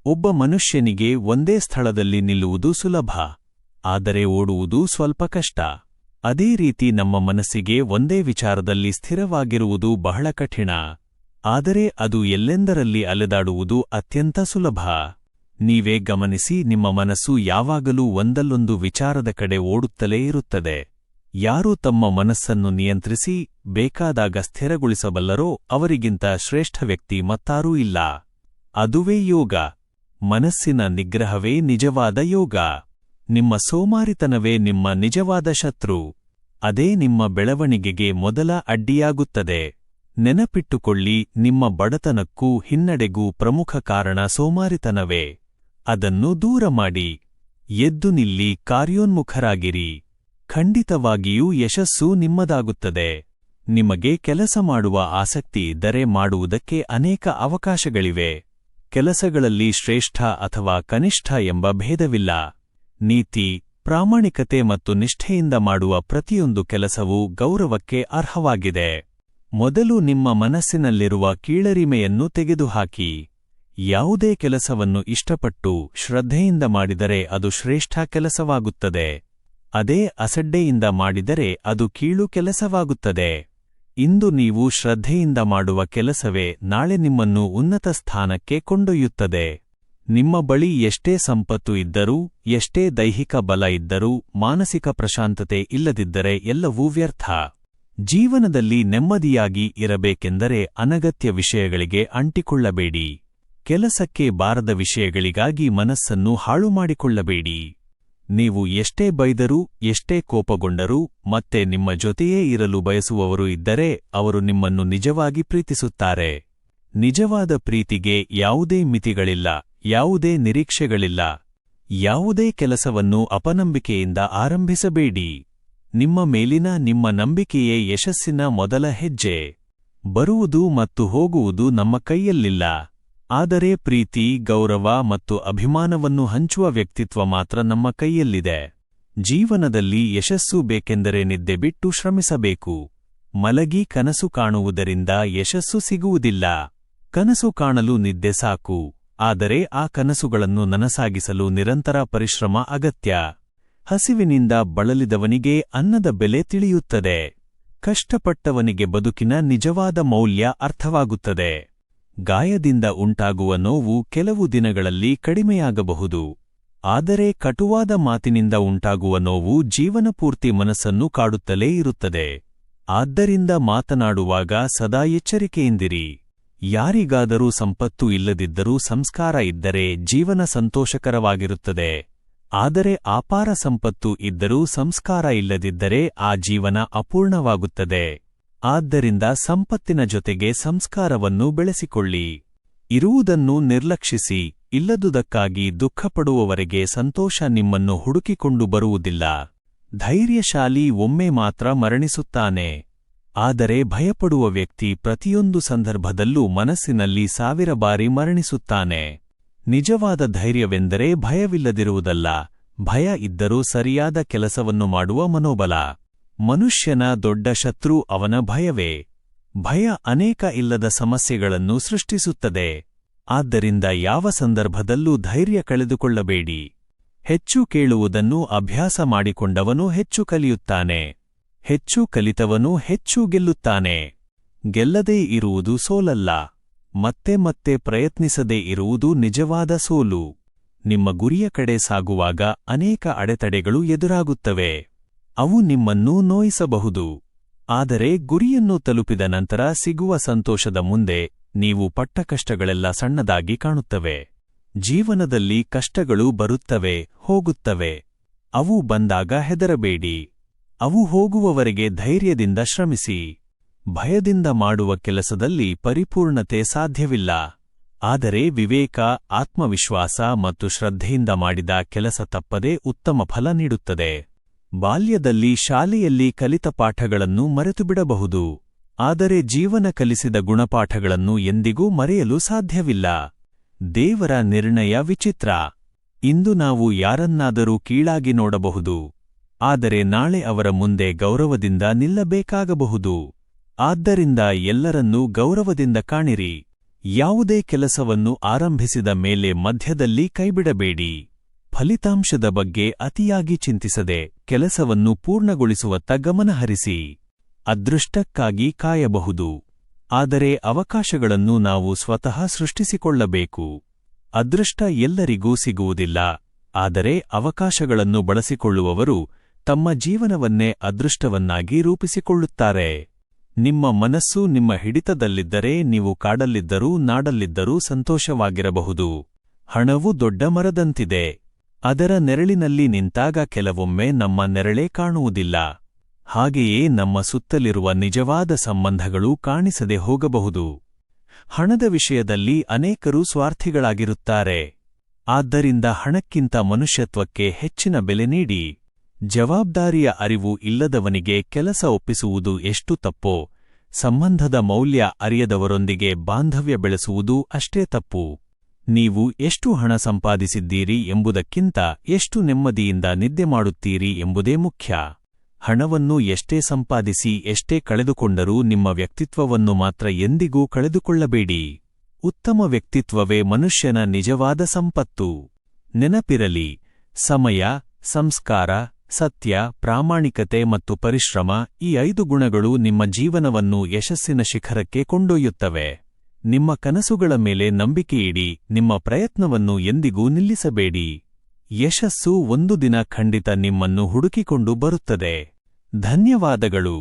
ಒಬ್ಬ ಮನುಷ್ಯನಿಗೆ ಒಂದೇ ಸ್ಥಳದಲ್ಲಿ ನಿಲ್ಲುವುದು ಸುಲಭ, ಆದರೆ ಓಡುವುದು ಸ್ವಲ್ಪ ಕಷ್ಟ. ಅದೇ ರೀತಿ ನಮ್ಮ ಮನಸ್ಸಿಗೆ ಒಂದೇ ವಿಚಾರದಲ್ಲಿ ಸ್ಥಿರವಾಗಿರುವುದು ಬಹಳ ಕಠಿಣ, ಆದರೆ ಅದು ಎಲ್ಲೆಂದರಲ್ಲಿ ಅಲೆದಾಡುವುದು ಅತ್ಯಂತ ಸುಲಭ. ನೀವೇ ಗಮನಿಸಿ, ನಿಮ್ಮ ಮನಸ್ಸು ಯಾವಾಗಲೂ ಒಂದಲ್ಲೊಂದು ವಿಚಾರದ ಕಡೆ ಓಡುತ್ತಲೇ ಇರುತ್ತದೆ. ಯಾರು ತಮ್ಮ ಮನಸ್ಸನ್ನು ನಿಯಂತ್ರಿಸಿ ಬೇಕಾದಾಗ ಸ್ಥಿರಗೊಳಿಸಬಲ್ಲರೋ ಅವರಿಗಿಂತ ಶ್ರೇಷ್ಠ ವ್ಯಕ್ತಿ ಮತ್ತಾರೂ ಇಲ್ಲ. ಅದುವೇ ಯೋಗ. ಮನಸ್ಸಿನ ನಿಗ್ರಹವೇ ನಿಜವಾದ ಯೋಗ. ನಿಮ್ಮ ಸೋಮಾರಿತನವೇ ನಿಮ್ಮ ನಿಜವಾದ ಶತ್ರು. ಅದೇ ನಿಮ್ಮ ಬೆಳವಣಿಗೆಗೆ ಮೊದಲ ಅಡ್ಡಿಯಾಗುತ್ತದೆ. ನೆನಪಿಟ್ಟುಕೊಳ್ಳಿ, ನಿಮ್ಮ ಬಡತನಕ್ಕೂ ಹಿನ್ನಡೆಗೂ ಪ್ರಮುಖ ಕಾರಣ ಸೋಮಾರಿತನವೇ. ಅದನ್ನು ದೂರ ಮಾಡಿ. ಎದ್ದು ನಿಲ್ಲಿ, ಕಾರ್ಯೋನ್ಮುಖರಾಗಿರಿ. ಖಂಡಿತವಾಗಿಯೂ ಯಶಸ್ಸು ನಿಮ್ಮದಾಗುತ್ತದೆ. ನಿಮಗೆ ಕೆಲಸ ಮಾಡುವ ಆಸಕ್ತಿ ಇದ್ದರೆ ಮಾಡುವುದಕ್ಕೆ ಅನೇಕ ಅವಕಾಶಗಳಿವೆ. ಕೆಲಸಗಳಲ್ಲಿ ಶ್ರೇಷ್ಠ ಅಥವಾ ಕನಿಷ್ಠ ಎಂಬ ಭೇದವಿಲ್ಲ. ನೀತಿ, ಪ್ರಾಮಾಣಿಕತೆ ಮತ್ತು ನಿಷ್ಠೆಯಿಂದ ಮಾಡುವ ಪ್ರತಿಯೊಂದು ಕೆಲಸವೂ ಗೌರವಕ್ಕೆ ಅರ್ಹವಾಗಿದೆ. ಮೊದಲು ನಿಮ್ಮ ಮನಸ್ಸಿನಲ್ಲಿರುವ ಕೀಳರಿಮೆಯನ್ನು ತೆಗೆದುಹಾಕಿ. ಯಾವುದೇ ಕೆಲಸವನ್ನು ಇಷ್ಟಪಟ್ಟು ಶ್ರದ್ಧೆಯಿಂದ ಮಾಡಿದರೆ ಅದು ಶ್ರೇಷ್ಠ ಕೆಲಸವಾಗುತ್ತದೆ. ಅದೇ ಅಸಡ್ಡೆಯಿಂದ ಮಾಡಿದರೆ ಅದು ಕೀಳು ಕೆಲಸವಾಗುತ್ತದೆ. ಇಂದು ನೀವು ಶ್ರದ್ಧೆಯಿಂದ ಮಾಡುವ ಕೆಲಸವೇ ನಾಳೆ ನಿಮ್ಮನ್ನು ಉನ್ನತ ಸ್ಥಾನಕ್ಕೆ ಕೊಂಡೊಯ್ಯುತ್ತದೆ. ನಿಮ್ಮ ಬಳಿ ಎಷ್ಟೇ ಸಂಪತ್ತು ಇದ್ದರೂ, ಎಷ್ಟೇ ದೈಹಿಕ ಬಲ ಇದ್ದರೂ, ಮಾನಸಿಕ ಪ್ರಶಾಂತತೆ ಇಲ್ಲದಿದ್ದರೆ ಎಲ್ಲವೂ ವ್ಯರ್ಥ. ಜೀವನದಲ್ಲಿ ನೆಮ್ಮದಿಯಾಗಿ ಇರಬೇಕೆಂದರೆ ಅನಗತ್ಯ ವಿಷಯಗಳಿಗೆ ಅಂಟಿಕೊಳ್ಳಬೇಡಿ. ಕೆಲಸಕ್ಕೆ ಬಾರದ ವಿಷಯಗಳಿಗಾಗಿ ಮನಸ್ಸನ್ನು ಹಾಳು ಮಾಡಿಕೊಳ್ಳಬೇಡಿ. ನೀವು ಎಷ್ಟೇ ಬೈದರೂ, ಎಷ್ಟೇ ಕೋಪಗೊಂಡರೂ ಮತ್ತೆ ನಿಮ್ಮ ಜೊತೆಯೇ ಇರಲು ಬಯಸುವವರು ಇದ್ದರೆ ಅವರು ನಿಮ್ಮನ್ನು ನಿಜವಾಗಿ ಪ್ರೀತಿಸುತ್ತಾರೆ. ನಿಜವಾದ ಪ್ರೀತಿಗೆ ಯಾವುದೇ ಮಿತಿಗಳಿಲ್ಲ, ಯಾವುದೇ ನಿರೀಕ್ಷೆಗಳಿಲ್ಲ. ಯಾವುದೇ ಕೆಲಸವನ್ನು ಅಪನಂಬಿಕೆಯಿಂದ ಆರಂಭಿಸಬೇಡಿ. ನಿಮ್ಮ ಮೇಲಿನ ನಿಮ್ಮ ನಂಬಿಕೆಯೇ ಯಶಸ್ಸಿನ ಮೊದಲ ಹೆಜ್ಜೆ. ಬರುವುದು ಮತ್ತು ಹೋಗುವುದು ನಮ್ಮ ಕೈಯಲ್ಲಿಲ್ಲ, ಆದರೆ ಪ್ರೀತಿ, ಗೌರವ ಮತ್ತು ಅಭಿಮಾನವನ್ನು ಹಂಚುವ ವ್ಯಕ್ತಿತ್ವ ಮಾತ್ರ ನಮ್ಮ ಕೈಯಲ್ಲಿದೆ. ಜೀವನದಲ್ಲಿ ಯಶಸ್ಸು ಬೇಕೆಂದರೆ ನಿದ್ದೆ ಬಿಟ್ಟು ಶ್ರಮಿಸಬೇಕು. ಮಲಗಿ ಕನಸು ಕಾಣುವುದರಿಂದ ಯಶಸ್ಸು ಸಿಗುವುದಿಲ್ಲ. ಕನಸು ಕಾಣಲು ನಿದ್ದೆ ಸಾಕು, ಆದರೆ ಆ ಕನಸುಗಳನ್ನು ನನಸಾಗಿಸಲು ನಿರಂತರ ಪರಿಶ್ರಮ ಅಗತ್ಯ. ಹಸಿವಿನಿಂದ ಬಳಲಿದವನಿಗೆ ಅನ್ನದ ಬೆಲೆ ತಿಳಿಯುತ್ತದೆ. ಕಷ್ಟಪಟ್ಟವನಿಗೆ ಬದುಕಿನ ನಿಜವಾದ ಮೌಲ್ಯ ಅರ್ಥವಾಗುತ್ತದೆ. ಗಾಯದಿಂದ ಉಂಟಾಗುವ ನೋವು ಕೆಲವು ದಿನಗಳಲ್ಲಿ ಕಡಿಮೆಯಾಗಬಹುದು, ಆದರೆ ಕಟುವಾದ ಮಾತಿನಿಂದ ಉಂಟಾಗುವ ನೋವು ಜೀವನಪೂರ್ತಿ ಮನಸ್ಸನ್ನು ಕಾಡುತ್ತಲೇ ಇರುತ್ತದೆ. ಆದ್ದರಿಂದ ಮಾತನಾಡುವಾಗ ಸದಾ ಎಚ್ಚರಿಕೆಯಿಂದಿರಿ. ಯಾರಿಗಾದರೂ ಸಂಪತ್ತು ಇಲ್ಲದಿದ್ದರೂ ಸಂಸ್ಕಾರ ಇದ್ದರೆ ಜೀವನ ಸಂತೋಷಕರವಾಗಿರುತ್ತದೆ. ಆದರೆ ಅಪಾರ ಸಂಪತ್ತು ಇದ್ದರೂ ಸಂಸ್ಕಾರ ಇಲ್ಲದಿದ್ದರೆ ಆ ಜೀವನ ಅಪೂರ್ಣವಾಗುತ್ತದೆ. ಆದ್ದರಿಂದ ಸಂಪತ್ತಿನ ಜೊತೆಗೆ ಸಂಸ್ಕಾರವನ್ನು ಬೆಳೆಸಿಕೊಳ್ಳಿ. ಇರುವುದನ್ನು ನಿರ್ಲಕ್ಷಿಸಿ, ಇಲ್ಲದುದಕ್ಕಾಗಿ ದುಃಖಪಡುವವರೆಗೆ ಸಂತೋಷ ನಿಮ್ಮನ್ನು ಹುಡುಕಿಕೊಂಡು ಬರುವುದಿಲ್ಲ. ಧೈರ್ಯಶಾಲಿ ಒಮ್ಮೆ ಮಾತ್ರ ಮರಣಿಸುತ್ತಾನೆ, ಆದರೆ ಭಯಪಡುವ ವ್ಯಕ್ತಿ ಪ್ರತಿಯೊಂದು ಸಂದರ್ಭದಲ್ಲೂ ಮನಸ್ಸಿನಲ್ಲಿ 1000 ಬಾರಿ ಮರಣಿಸುತ್ತಾನೆ. ನಿಜವಾದ ಧೈರ್ಯವೆಂದರೆ ಭಯವಿಲ್ಲದಿರುವುದಲ್ಲ, ಭಯ ಇದ್ದರೂ ಸರಿಯಾದ ಕೆಲಸವನ್ನು ಮಾಡುವ ಮನೋಬಲ. ಮನುಷ್ಯನ ದೊಡ್ಡ ಶತ್ರು ಅವನ ಭಯವೇ. ಭಯ ಅನೇಕ ಇಲ್ಲದ ಸಮಸ್ಯೆಗಳನ್ನು ಸೃಷ್ಟಿಸುತ್ತದೆ. ಆದ್ದರಿಂದ ಯಾವ ಸಂದರ್ಭದಲ್ಲೂ ಧೈರ್ಯ ಕಳೆದುಕೊಳ್ಳಬೇಡಿ. ಹೆಚ್ಚು ಕೇಳುವುದನ್ನು ಅಭ್ಯಾಸ ಮಾಡಿಕೊಂಡವನು ಹೆಚ್ಚು ಕಲಿಯುತ್ತಾನೆ. ಹೆಚ್ಚು ಕಲಿತವನು ಹೆಚ್ಚು ಗೆಲ್ಲುತ್ತಾನೆ. ಗೆಲ್ಲದೇ ಇರುವುದು ಸೋಲಲ್ಲ, ಮತ್ತೆ ಮತ್ತೆ ಪ್ರಯತ್ನಿಸದೇ ಇರುವುದು ನಿಜವಾದ ಸೋಲು. ನಿಮ್ಮ ಗುರಿಯ ಕಡೆ ಸಾಗುವಾಗ ಅನೇಕ ಅಡೆತಡೆಗಳು ಎದುರಾಗುತ್ತವೆ. ಅವು ನಿಮ್ಮನ್ನು ನೋಯಿಸಬಹುದು, ಆದರೆ ಗುರಿಯನ್ನು ತಲುಪಿದ ನಂತರ ಸಿಗುವ ಸಂತೋಷದ ಮುಂದೆ ನೀವು ಪಟ್ಟ ಕಷ್ಟಗಳೆಲ್ಲ ಸಣ್ಣದಾಗಿ ಕಾಣುತ್ತವೆ. ಜೀವನದಲ್ಲಿ ಕಷ್ಟಗಳು ಬರುತ್ತವೆ, ಹೋಗುತ್ತವೆ. ಅವು ಬಂದಾಗ ಹೆದರಬೇಡಿ. ಅವು ಹೋಗುವವರೆಗೆ ಧೈರ್ಯದಿಂದ ಶ್ರಮಿಸಿ. ಭಯದಿಂದ ಮಾಡುವ ಕೆಲಸದಲ್ಲಿ ಪರಿಪೂರ್ಣತೆ ಸಾಧ್ಯವಿಲ್ಲ, ಆದರೆ ವಿವೇಕ, ಆತ್ಮವಿಶ್ವಾಸ ಮತ್ತು ಶ್ರದ್ಧೆಯಿಂದ ಮಾಡಿದ ಕೆಲಸ ತಪ್ಪದೇ ಉತ್ತಮ ಫಲ ನೀಡುತ್ತದೆ. ಬಾಲ್ಯದಲ್ಲಿ ಶಾಲೆಯಲ್ಲಿ ಕಲಿತ ಪಾಠಗಳನ್ನು ಮರೆತುಬಿಡಬಹುದು, ಆದರೆ ಜೀವನ ಕಲಿಸಿದ ಗುಣಪಾಠಗಳನ್ನು ಎಂದಿಗೂ ಮರೆಯಲು ಸಾಧ್ಯವಿಲ್ಲ. ದೇವರ ನಿರ್ಣಯ ವಿಚಿತ್ರ. ಇಂದು ನಾವು ಯಾರನ್ನಾದರೂ ಕೀಳಾಗಿ ನೋಡಬಹುದು, ಆದರೆ ನಾಳೆ ಅವರ ಮುಂದೆ ಗೌರವದಿಂದ ನಿಲ್ಲಬೇಕಾಗಬಹುದು. ಆದ್ದರಿಂದ ಎಲ್ಲರನ್ನೂ ಗೌರವದಿಂದ ಕಾಣಿರಿ. ಯಾವುದೇ ಕೆಲಸವನ್ನು ಆರಂಭಿಸಿದ ಮೇಲೆ ಮಧ್ಯದಲ್ಲಿ ಕೈಬಿಡಬೇಡಿ. ಫಲಿತಾಂಶದ ಬಗ್ಗೆ ಅತಿಯಾಗಿ ಚಿಂತಿಸದೆ ಕೆಲಸವನ್ನು ಪೂರ್ಣಗೊಳಿಸುವತ್ತ ಗಮನಹರಿಸಿ. ಅದೃಷ್ಟಕ್ಕಾಗಿ ಕಾಯಬಹುದು, ಆದರೆ ಅವಕಾಶಗಳನ್ನು ನಾವು ಸ್ವತಃ ಸೃಷ್ಟಿಸಿಕೊಳ್ಳಬೇಕು. ಅದೃಷ್ಟ ಎಲ್ಲರಿಗೂ ಸಿಗುವುದಿಲ್ಲ, ಆದರೆ ಅವಕಾಶಗಳನ್ನು ಬಳಸಿಕೊಳ್ಳುವವರು ತಮ್ಮ ಜೀವನವನ್ನೇ ಅದೃಷ್ಟವನ್ನಾಗಿ ರೂಪಿಸಿಕೊಳ್ಳುತ್ತಾರೆ. ನಿಮ್ಮ ಮನಸ್ಸು ನಿಮ್ಮ ಹಿಡಿತದಲ್ಲಿದ್ದರೆ ನೀವು ಕಾಡಲ್ಲಿದ್ದರೂ ನಾಡಲ್ಲಿದ್ದರೂ ಸಂತೋಷವಾಗಿರಬಹುದು. ಹಣವು ದೊಡ್ಡ ಮರದಂತಿದೆ. ಅದರ ನೆರಳಿನಲ್ಲಿ ನಿಂತಾಗ ಕೆಲವೊಮ್ಮೆ ನಮ್ಮ ನೆರಳೇ ಕಾಣುವುದಿಲ್ಲ. ಹಾಗೆಯೇ ನಮ್ಮ ಸುತ್ತಲಿರುವ ನಿಜವಾದ ಸಂಬಂಧಗಳು ಕಾಣಿಸದೆ ಹೋಗಬಹುದು. ಹಣದ ವಿಷಯದಲ್ಲಿ ಅನೇಕರು ಸ್ವಾರ್ಥಿಗಳಾಗಿರುತ್ತಾರೆ. ಆದ್ದರಿಂದ ಹಣಕ್ಕಿಂತ ಮನುಷ್ಯತ್ವಕ್ಕೆ ಹೆಚ್ಚಿನ ಬೆಲೆ ನೀಡಿ. ಜವಾಬ್ದಾರಿಯ ಅರಿವು ಇಲ್ಲದವನಿಗೆ ಕೆಲಸ ಒಪ್ಪಿಸುವುದು ಎಷ್ಟು ತಪ್ಪೋ, ಸಂಬಂಧದ ಮೌಲ್ಯ ಅರಿಯದವರೊಂದಿಗೆ ಬಾಂಧವ್ಯ ಬೆಳೆಸುವುದೂ ಅಷ್ಟೇ ತಪ್ಪು. ನೀವು ಎಷ್ಟು ಹಣ ಸಂಪಾದಿಸಿದ್ದೀರಿ ಎಂಬುದಕ್ಕಿಂತ ಎಷ್ಟು ನೆಮ್ಮದಿಯಿಂದ ನಿದ್ದೆ ಮಾಡುತ್ತೀರಿ ಎಂಬುದೇ ಮುಖ್ಯ. ಹಣವನ್ನು ಎಷ್ಟೇ ಸಂಪಾದಿಸಿ ಎಷ್ಟೇ ಕಳೆದುಕೊಂಡರೂ ನಿಮ್ಮ ವ್ಯಕ್ತಿತ್ವವನ್ನು ಮಾತ್ರ ಎಂದಿಗೂ ಕಳೆದುಕೊಳ್ಳಬೇಡಿ. ಉತ್ತಮ ವ್ಯಕ್ತಿತ್ವವೇ ಮನುಷ್ಯನ ನಿಜವಾದ ಸಂಪತ್ತು. ನೆನಪಿರಲಿ, ಸಮಯ, ಸಂಸ್ಕಾರ, ಸತ್ಯ, ಪ್ರಾಮಾಣಿಕತೆ ಮತ್ತು ಪರಿಶ್ರಮ ಈ 5 ಗುಣಗಳು ನಿಮ್ಮ ಜೀವನವನ್ನು ಯಶಸ್ಸಿನ ಶಿಖರಕ್ಕೆ ಕೊಂಡೊಯ್ಯುತ್ತವೆ. ನಿಮ್ಮ ಕನಸುಗಳ ಮೇಲೆ ನಂಬಿಕೆಯಿಡಿ, ನಿಮ್ಮ ಪ್ರಯತ್ನವನ್ನು ಎಂದಿಗೂ ನಿಲ್ಲಿಸಬೇಡಿ. ಯಶಸ್ಸು ಒಂದು ದಿನ ಖಂಡಿತ ನಿಮ್ಮನ್ನು ಹುಡುಕಿಕೊಂಡು ಬರುತ್ತದೆ. ಧನ್ಯವಾದಗಳು.